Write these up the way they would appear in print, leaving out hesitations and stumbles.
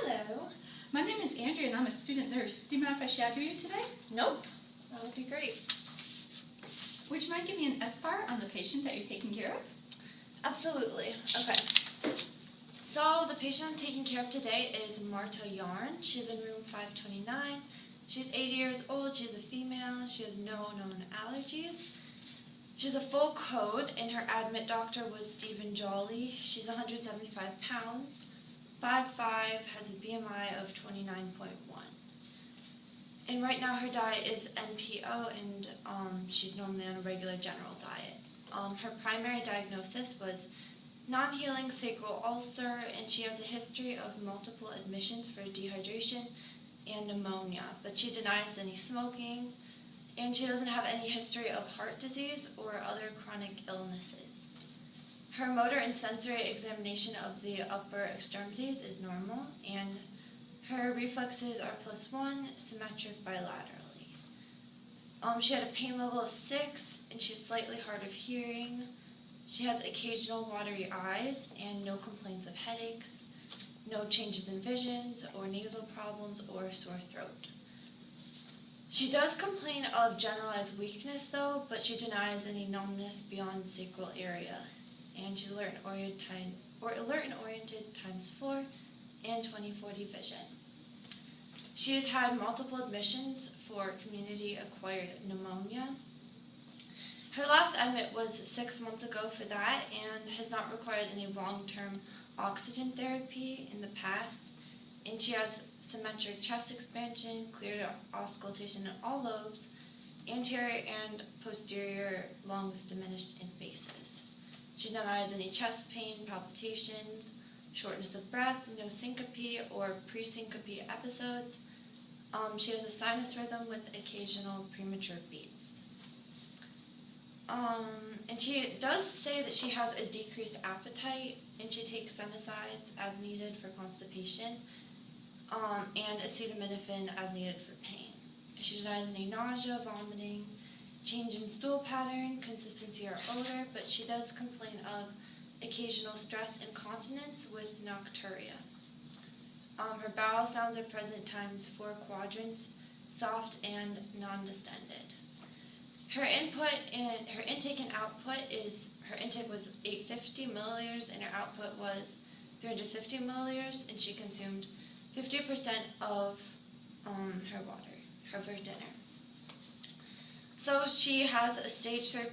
Hello. My name is Andrea and I'm a student nurse. Do you mind if I shadow you today? Nope. That would be great. Would you mind giving me an SBAR on the patient that you're taking care of? Absolutely. Okay. So the patient I'm taking care of today is Marta Yarn. She's in room 529. She's 80 years old. She's a female. She has no known allergies. She has a full code, and her admit doctor was Stephen Jolly. She's 175 pounds, 5'5", has a BMI of 29.1. And right now her diet is NPO, and she's normally on a regular general diet. Her primary diagnosis was non-healing sacral ulcer, and she has a history of multiple admissions for dehydration and pneumonia, but she denies any smoking, and she doesn't have any history of heart disease or other chronic illnesses. Her motor and sensory examination of the upper extremities is normal, and her reflexes are +1, symmetric bilaterally. She had a pain level of 6, and she's slightly hard of hearing. She has occasional watery eyes and no complaints of headaches, no changes in visions or nasal problems or sore throat. She does complain of generalized weakness though, but she denies any numbness beyond sacral area. And she's alert and oriented ×4 and 20/40 vision. She has had multiple admissions for community-acquired pneumonia. Her last admit was 6 months ago for that and has not required any long-term oxygen therapy in the past. And she has symmetric chest expansion, clear auscultation in all lobes, anterior and posterior lungs diminished in phases. She denies any chest pain, palpitations, shortness of breath, no syncope or pre-syncope episodes. She has a sinus rhythm with occasional premature beats. And she does say that she has a decreased appetite, and she takes Senosides as needed for constipation, and acetaminophen as needed for pain. She denies any nausea, vomiting, change in stool pattern, consistency or odor, but she does complain of occasional stress incontinence with nocturia. Her bowel sounds are present ×4 quadrants, soft and non-distended. Her intake and output is, her intake was 850 milliliters and her output was 350 milliliters, and she consumed 50% of her water, her dinner. So she has a stage 3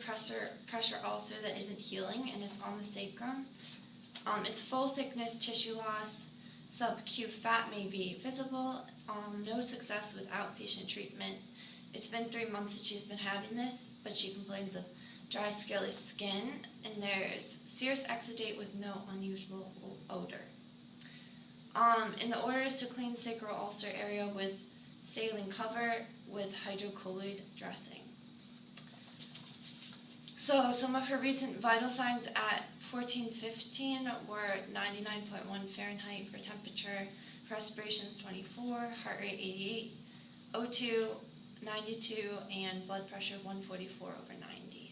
pressure ulcer that isn't healing, and it's on the sacrum. It's full thickness tissue loss, sub-Q fat may be visible, no success with outpatient treatment. It's been 3 months that she's been having this, but she complains of dry, scaly skin, and there's serous exudate with no unusual odor. And the order is to clean sacral ulcer area with saline cover with hydrocolloid dressing. So some of her recent vital signs at 14:15 were 99.1 Fahrenheit for temperature, respirations 24, heart rate 88, O2 92, and blood pressure 144/90.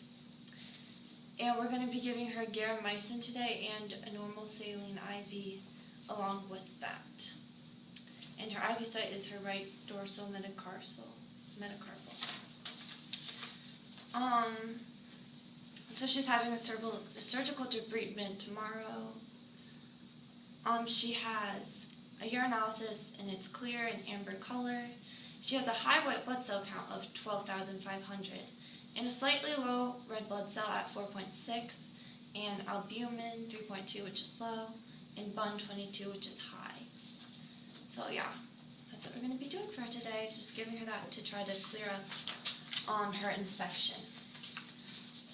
And we're going to be giving her garamycin today and a normal saline IV along with that. And her IV site is her right dorsal metacarpal. So she's having a surgical debridement tomorrow. She has a urinalysis and it's clear and amber color. She has a high white blood cell count of 12,500 and a slightly low red blood cell at 4.6 and albumin 3.2, which is low, and BUN 22, which is high. So yeah, that's what we're going to be doing for her today, just giving her that to try to clear up her infection.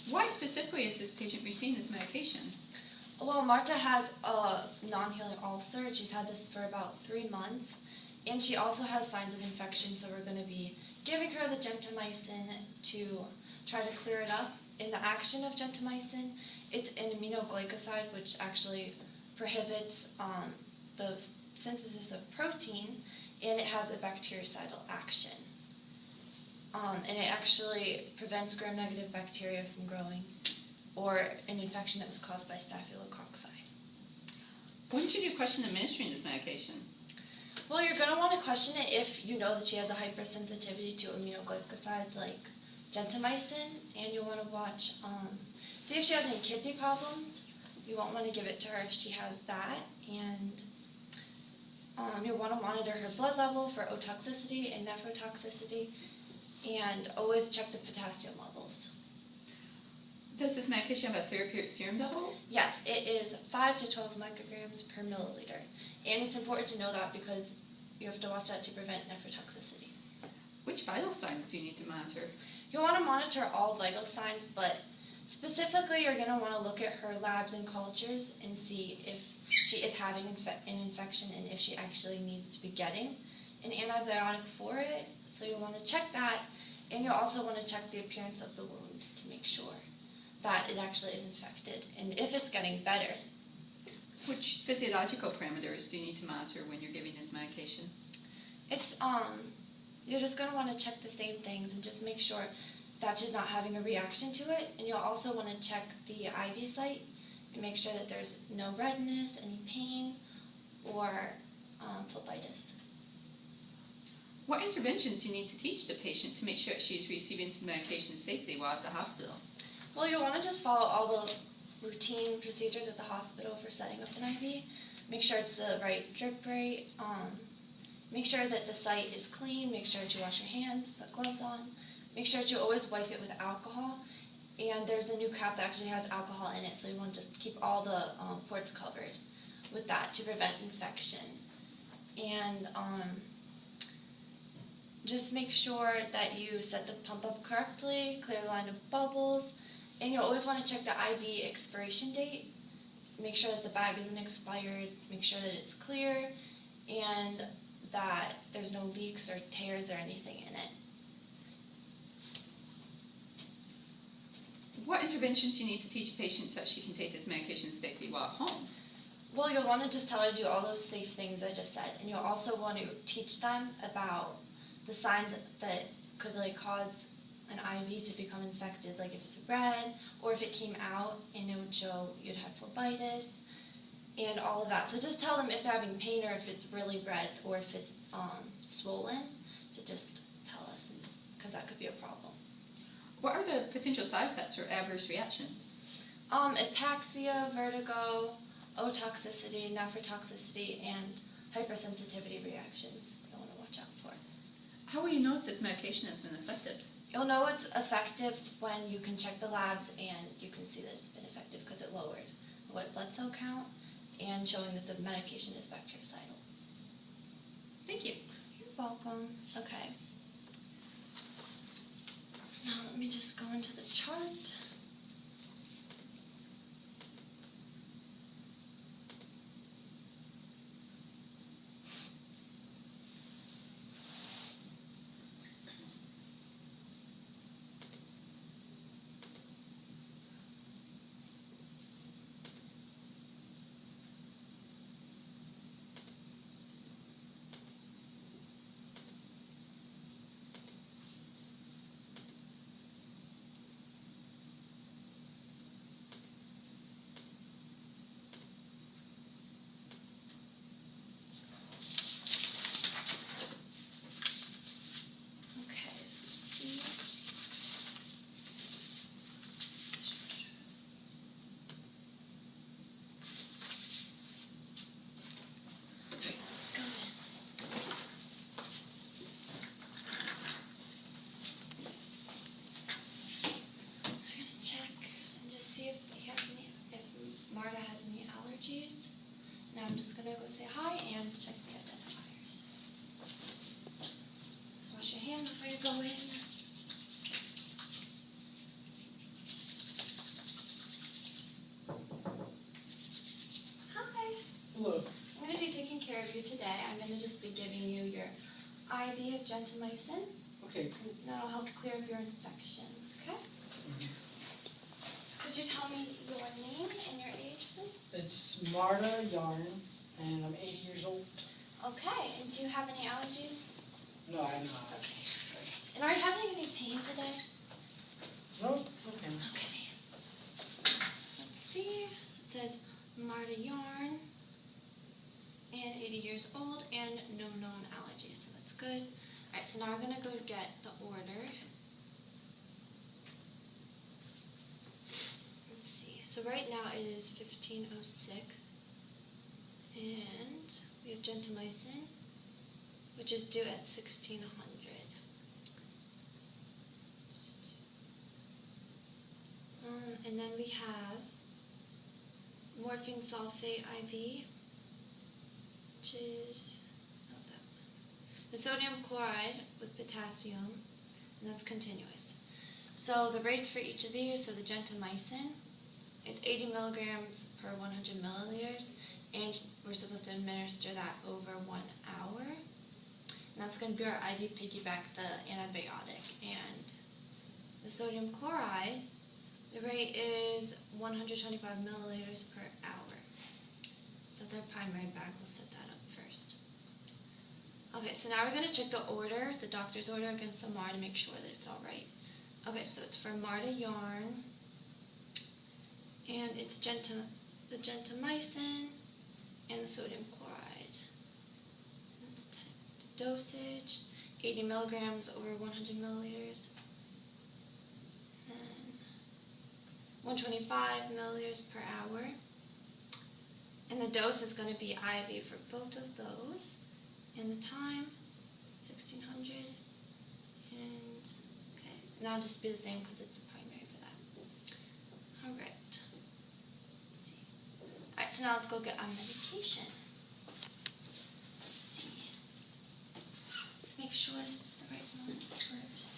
Why specifically is this patient receiving this medication? Well, Marta has a non-healing ulcer. She's had this for about 3 months, and she also has signs of infection, so we're going to be giving her the gentamicin to try to clear it up. In the action of gentamicin, it's an aminoglycoside, which actually prohibits the synthesis of protein, and it has a bactericidal action. And it actually prevents gram-negative bacteria from growing, or an infection that was caused by staphylococci. When should you question administering this medication? Well, you're going to want to question it if you know that she has a hypersensitivity to aminoglycosides like gentamicin, and you'll want to watch, see if she has any kidney problems. You won't want to give it to her if she has that, and you'll want to monitor her blood level for otoxicity and nephrotoxicity, and always check the potassium levels. Does this medication have a therapeutic serum level? Yes, it is 5 to 12 micrograms per milliliter. And it's important to know that because you have to watch that to prevent nephrotoxicity. Which vital signs do you need to monitor? You'll want to monitor all vital signs, but specifically you're going to want to look at her labs and cultures and see if she is having an infection and if she actually needs to be getting an antibiotic for it. So you'll want to check that, and you'll also want to check the appearance of the wound to make sure that it actually is infected, and if it's getting better. Which physiological parameters do you need to monitor when you're giving this medication? It's you're just going to want to check the same things and just make sure that she's not having a reaction to it, and you'll also want to check the IV site and make sure that there's no redness, any pain, or phlebitis. What interventions do you need to teach the patient to make sure that she's receiving some medication safely while at the hospital? Well, you'll want to just follow all the routine procedures at the hospital for setting up an IV. Make sure it's the right drip rate. Make sure that the site is clean. Make sure to wash your hands, put gloves on. Make sure to always wipe it with alcohol. And there's a new cap that actually has alcohol in it, so you want to just keep all the ports covered with that to prevent infection. And just make sure that you set the pump up correctly, clear the line of bubbles. And you'll always want to check the IV expiration date. Make sure that the bag isn't expired. Make sure that it's clear and that there's no leaks or tears or anything in it. What interventions do you need to teach patients so that she can take this medication safely while at home? Well, you'll want to just tell her to do all those safe things I just said. And you'll also want to teach them about the signs that could cause an IV to become infected, like if it's red, or if it came out and it would show you'd have phlebitis, and all of that. So just tell them if they're having pain or if it's really red or if it's swollen, to just tell us, because that could be a problem. What are the potential side effects or adverse reactions? Ataxia, vertigo, otoxicity, nephrotoxicity, and hypersensitivity reactions you'll want to watch out for. How will you know if this medication has been effective? You'll know it's effective when you can check the labs and you can see that it's been effective because it lowered the white blood cell count and showing that the medication is bactericidal. Thank you. You're welcome. Okay. So now let me just go into the chart. Now I'm just going to go say hi and check the identifiers. Just wash your hands before you go in. Hi. Hello. I'm going to be taking care of you today. I'm going to just be giving you your IV of gentamicin. Okay. That'll help clear up your infection. Okay? Mm-hmm. So could you tell me your name and your age, please? It's Marta Yarn, and I'm 80 years old. Okay. And do you have any allergies? No, I'm not. Okay. Great. And are you having any pain today? No? Okay. Okay. Let's see. So it says Marta Yarn. and 80 years old, and no known allergies, so that's good. Alright, so now we're going to go get the order. Let's see, so right now it is 15:06, and we have gentamicin, which is due at 1600. And then we have morphine sulfate IV, which is not that one. The sodium chloride with potassium, and that's continuous. So the rates for each of these, so the gentamicin, it's 80 milligrams per 100 milliliters, and we're supposed to administer that over 1 hour. And that's going to be our IV piggyback, the antibiotic. And the sodium chloride, the rate is 125 milliliters per hour. So their primary bag, we'll set that up first. Okay, so now we're going to check the order, the doctor's order against the MAR to make sure that it's all right. Okay, so it's for Marta yarn, and it's the gentamicin and the sodium chloride. That's the dosage, 80 milligrams over 100 milliliters. 125 milliliters per hour. And the dose is going to be IV for both of those. And the time, 1600. And, okay, and that'll just be the same because it's a primary for that. Alright. Let's see. Alright, so now let's go get our medication. Let's see. Let's make sure it's the right one first.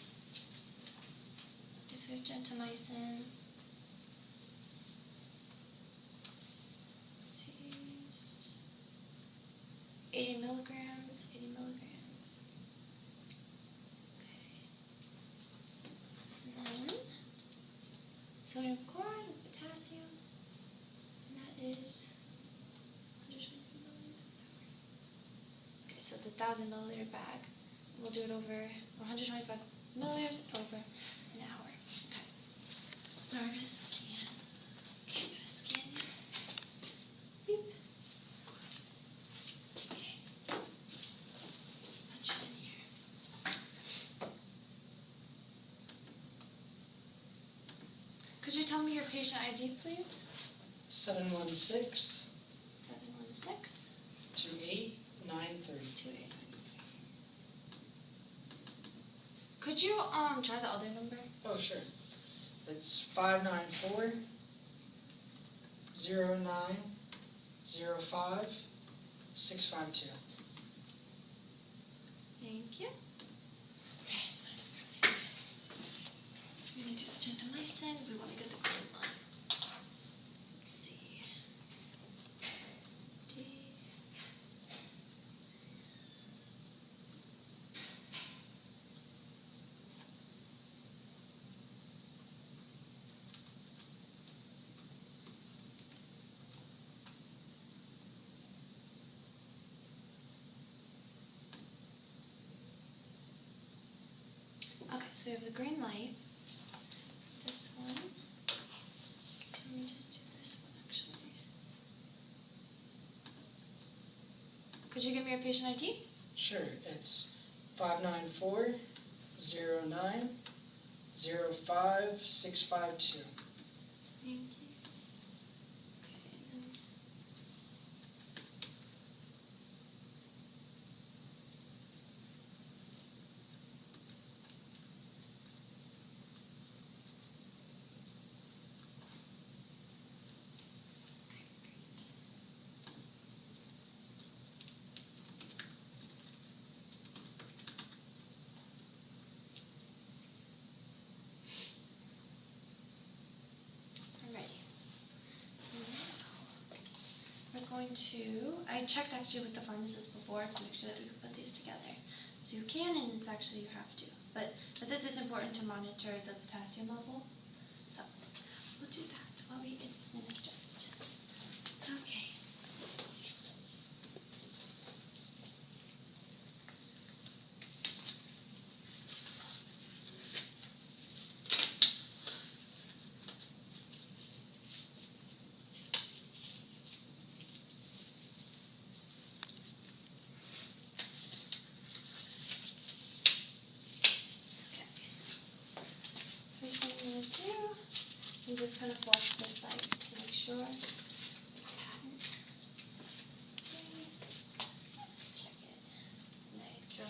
This is gentamicin. 80 milligrams, 80 milligrams. Okay. And then sodium chloride with potassium, and that is 120 milliliters. Okay, so it's a 1,000 milliliter bag. We'll do it over 125 milliliters over an hour. Okay. So we're going to scan. Okay, I'm going to scan you. Beep. Could you tell me your patient ID, please? 716 716 28 930. 28. Could you try the other number? Oh, sure. It's 594 09 05 652. Thank you. Okay. We're going to do the gentamicin. We want to get the green line. Let's see. D. Okay, so we have the green light. This one. Let me just do this one actually. Could you give me your patient ID? Sure. It's 594 09 05 652. Thank you. Okay, and then going to, I checked actually with the pharmacist before to make sure that we could put these together. So you can, and it's actually you have to. But for this, it's important to monitor the potassium level. So we'll do that while we administer it. Okay. just going to flush this site to make sure it's patent. Let's check it. Nitro.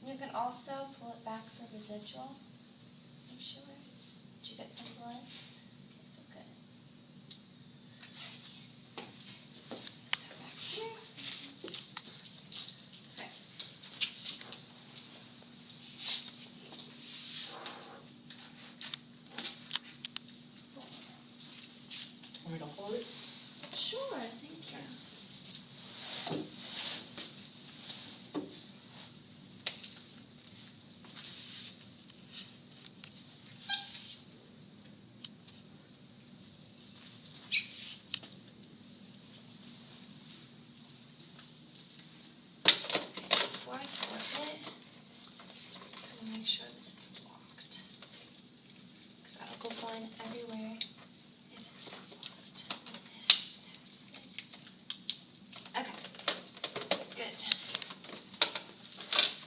You can also pull it back for residual. Make sure. Did you get some blood? Okay, so good. Put that back here. Okay. Want me to hold it? Sure, thank you. Before I flip it, I'm going to make sure that it's locked. Because that'll go flying everywhere if it's not locked. Okay. Good. Flip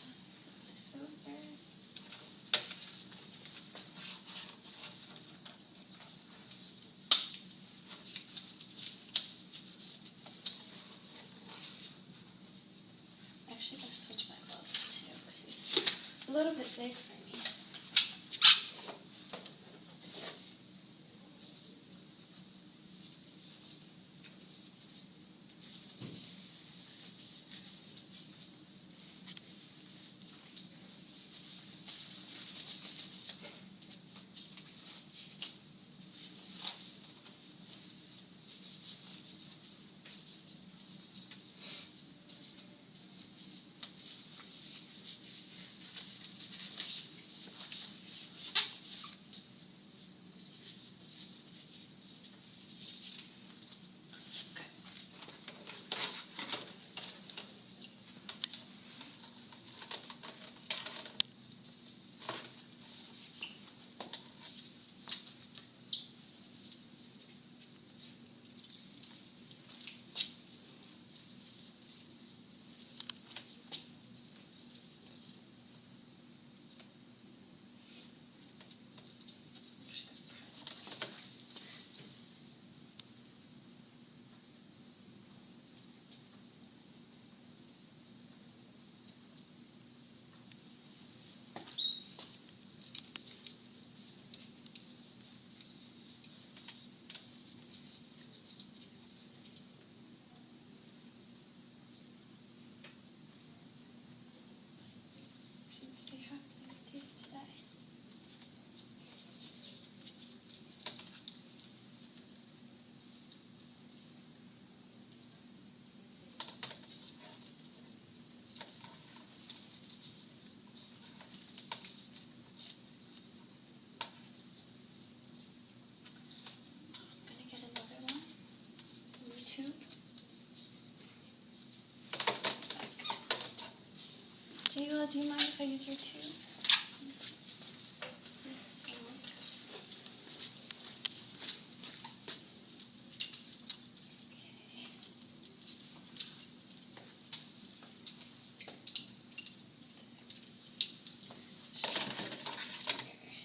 this over. Actually, I'm going to switch my gloves too because he's a little bit big for me. Seems to be happening with these today. I'm going to get another one. New tube. Jayla, do you mind if I use your tube? See if this one works. Okay. Should I put this over here?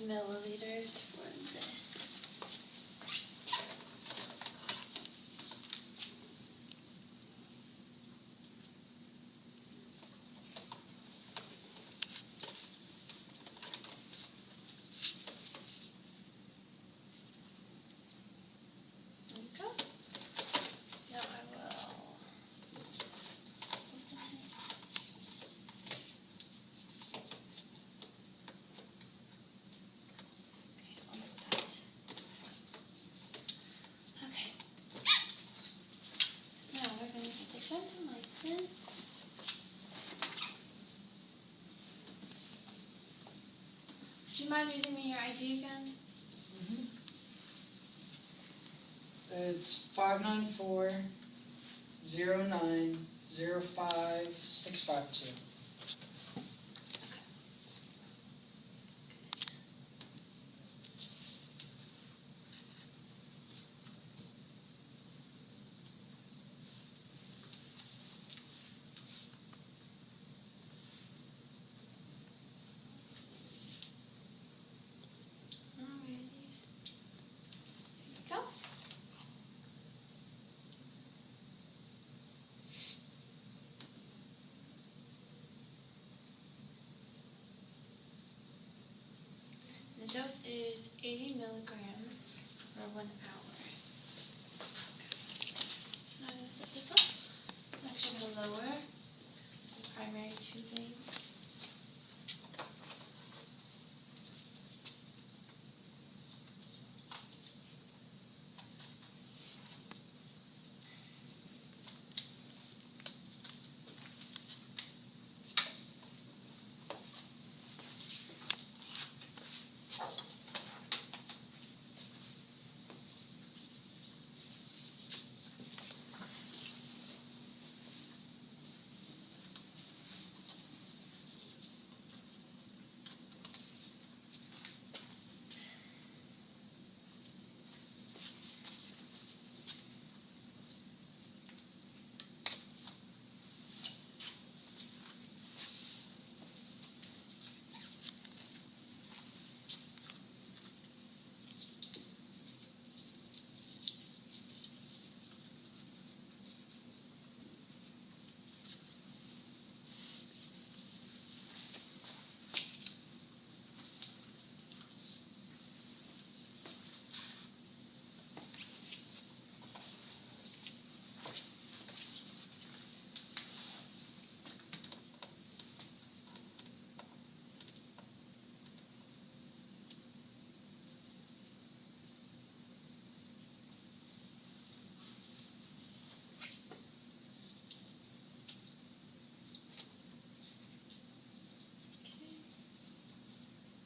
milliliters for this. There you go. Now I will open it. Okay. Now we're going to get the gentamicin. Do you mind reading me your ID again? Mm-hmm. It's 594-09-05-652. Alrighty. Here we go. The dose is 80 milligrams for 1 hour. So now I'm going to set this up. I'm actually going to lower the primary tubing.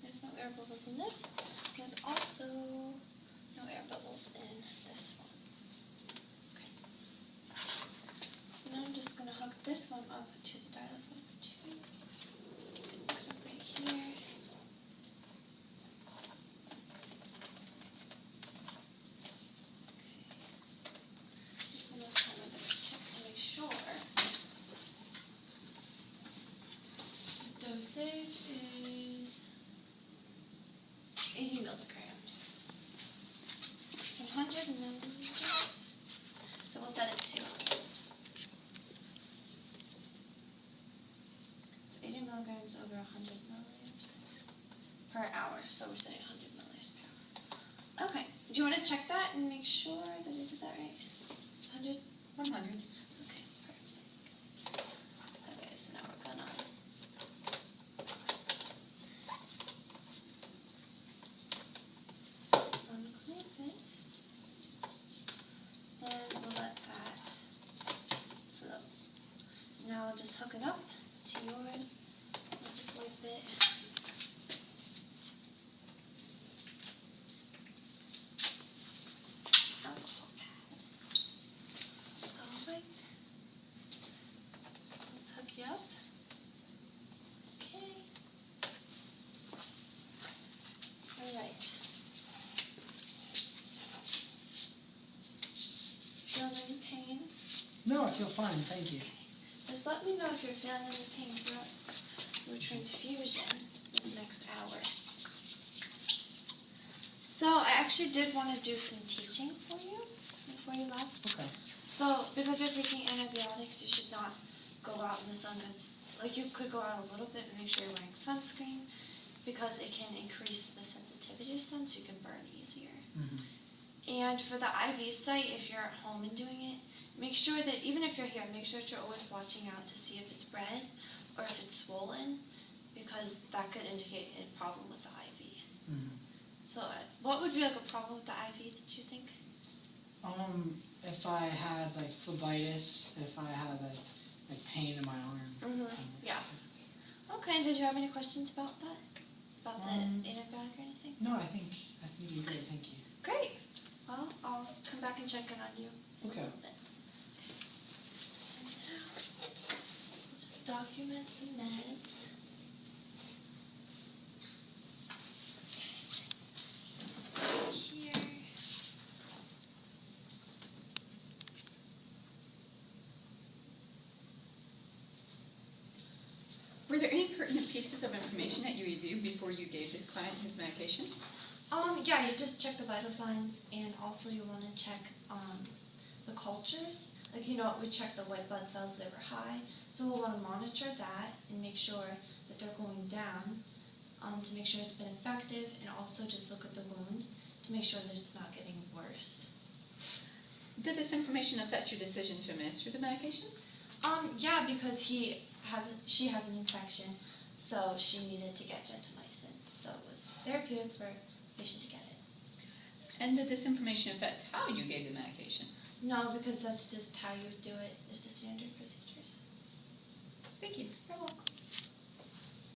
There's no air bubbles in this. There's also no air bubbles in this one. Okay. So now I'm just going to hook this one up to the dilaphone tube. Put it right here. This one also I'm going to check to make sure. The dosage is 80 milligrams. 100 milliliters. So we'll set it to. It's 80 milligrams over 100 milliliters per hour. So we're setting 100 milliliters per hour. Okay. Do you want to check that and make sure that I did that right? 100? 100. Okay, perfect. Okay, so now we're gonna unclamp it, and we'll let that flow. Now I'll just hook it up to yours. I'll just wipe it. Alcohol pad. All right. Let's hook you up. Okay. All right. Feel any pain? No, I feel fine, thank you. Just let me know if you're feeling any pain throughout your transfusion this next hour. So I actually did want to do some teaching for you before you left. Okay. So because you're taking antibiotics, you should not go out in the sun. Like you could go out a little bit and make sure you're wearing sunscreen because it can increase the sensitivity to sun so you can burn easier. Mm-hmm. And for the IV site, if you're at home and doing it, make sure that even if you're here, make sure that you're always watching out to see if it's red or if it's swollen because that could indicate a problem with the IV. Mm-hmm. So what would be like a problem with the IV that you think? If I had like phlebitis, if I had like pain in my arm. Mm-hmm. Yeah. Okay, did you have any questions about that? About the antibiotic or anything? No, I think you're good, thank you. Great. Well, I'll come back and check in on you in Okay. a little bit. So now, we'll just document the meds. Here. Were there any pertinent pieces of information that you reviewed before you gave this client his medication? Yeah, you just check the vital signs, and also you want to check the cultures. Like, we check the white blood cells that were high, so we'll want to monitor that and make sure that they're going down to make sure it's been effective, and also just look at the wound to make sure that it's not getting worse. Did this information affect your decision to administer the medication? Yeah, because she has an infection, so she needed to get gentamicin. So it was therapeutic for the patient to get it. And did this information affect how you gave the medication? No, because that's just how you would do it. It's the standard procedures. Thank you. You're welcome.